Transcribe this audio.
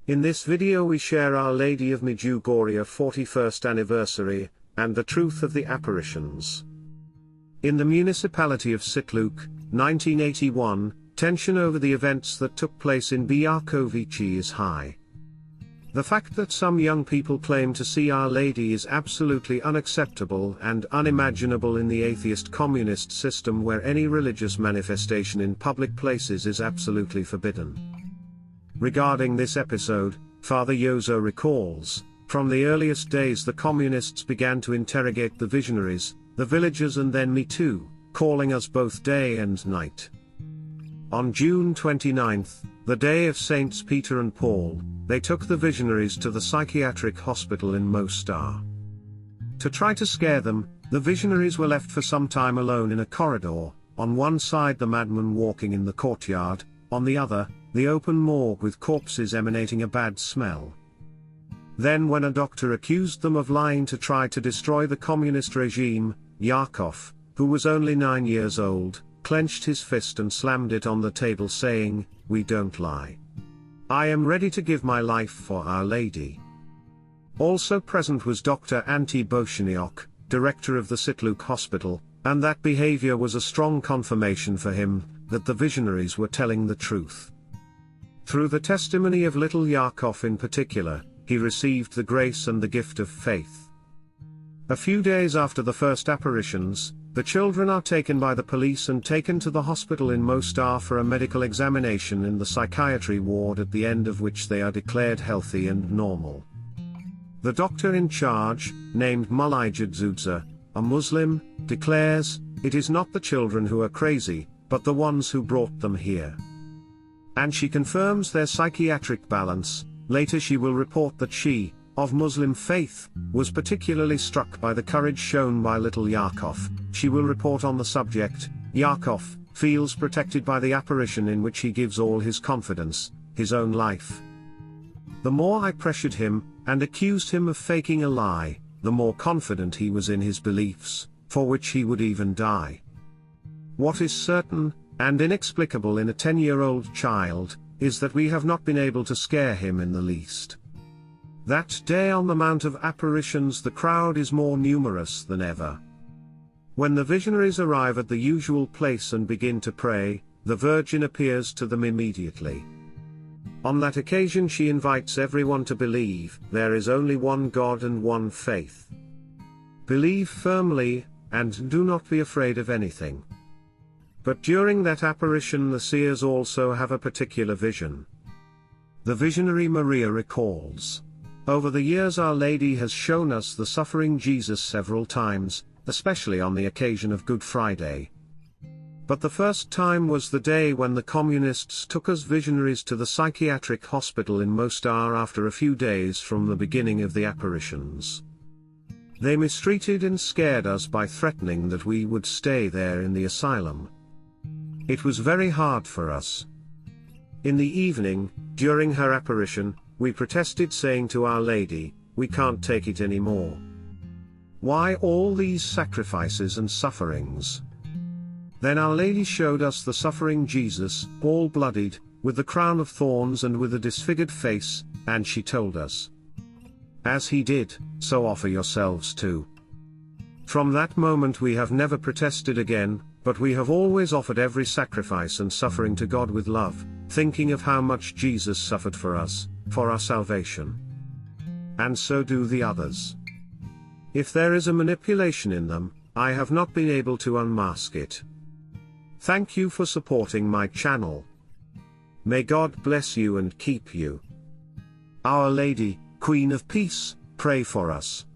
In this video we share Our Lady of Medjugorje 41st anniversary, and the truth of the apparitions. In the municipality of Čitluk, 1981, tension over the events that took place in Bijacovici is high. The fact that some young people claim to see Our Lady is absolutely unacceptable and unimaginable in the atheist communist system where any religious manifestation in public places is absolutely forbidden. Regarding this episode, Father Jozo recalls, from the earliest days the communists began to interrogate the visionaries, the villagers and then me too, calling us both day and night. On June 29, the day of Saints Peter and Paul, they took the visionaries to the psychiatric hospital in Mostar. To try to scare them, the visionaries were left for some time alone in a corridor, on one side the madmen walking in the courtyard, on the other, the open morgue with corpses emanating a bad smell. Then when a doctor accused them of lying to try to destroy the communist regime, Yakov, who was only 9 years old, clenched his fist and slammed it on the table saying, "We don't lie. I am ready to give my life for Our Lady." Also present was Dr. Ante Boshniok, director of the Čitluk hospital, and that behavior was a strong confirmation for him, that the visionaries were telling the truth. Through the testimony of little Yakov in particular, he received the grace and the gift of faith. A few days after the first apparitions, the children are taken by the police and taken to the hospital in Mostar for a medical examination in the psychiatry ward, at the end of which they are declared healthy and normal. The doctor in charge, named Bijacovici, a Muslim, declares, "It is not the children who are crazy, but the ones who brought them here." And she confirms their psychiatric balance. Later she will report that she, of Muslim faith, was particularly struck by the courage shown by little Yakov. She will report on the subject, Yakov feels protected by the apparition in which he gives all his confidence, his own life. "The more I pressured him, and accused him of faking a lie, the more confident he was in his beliefs, for which he would even die. What is certain, and inexplicable in a 10-year-old child, is that we have not been able to scare him in the least." That day on the Mount of Apparitions the crowd is more numerous than ever. When the visionaries arrive at the usual place and begin to pray, the Virgin appears to them immediately. On that occasion she invites everyone to believe there is only one God and one faith. Believe firmly, and do not be afraid of anything. But during that apparition the seers also have a particular vision. The visionary Maria recalls, "Over the years Our Lady has shown us the suffering Jesus several times, especially on the occasion of Good Friday. But the first time was the day when the communists took us visionaries to the psychiatric hospital in Mostar after a few days from the beginning of the apparitions. They mistreated and scared us by threatening that we would stay there in the asylum. It was very hard for us. In the evening, during her apparition, we protested saying to Our Lady, 'We can't take it anymore. Why all these sacrifices and sufferings?' Then Our Lady showed us the suffering Jesus, all bloodied, with the crown of thorns and with a disfigured face, and she told us, 'As he did, so offer yourselves too.' From that moment we have never protested again, but we have always offered every sacrifice and suffering to God with love, thinking of how much Jesus suffered for us, for our salvation. And so do the others. If there is a manipulation in them, I have not been able to unmask it. Thank you for supporting my channel. May God bless you and keep you. Our Lady, Queen of Peace, pray for us."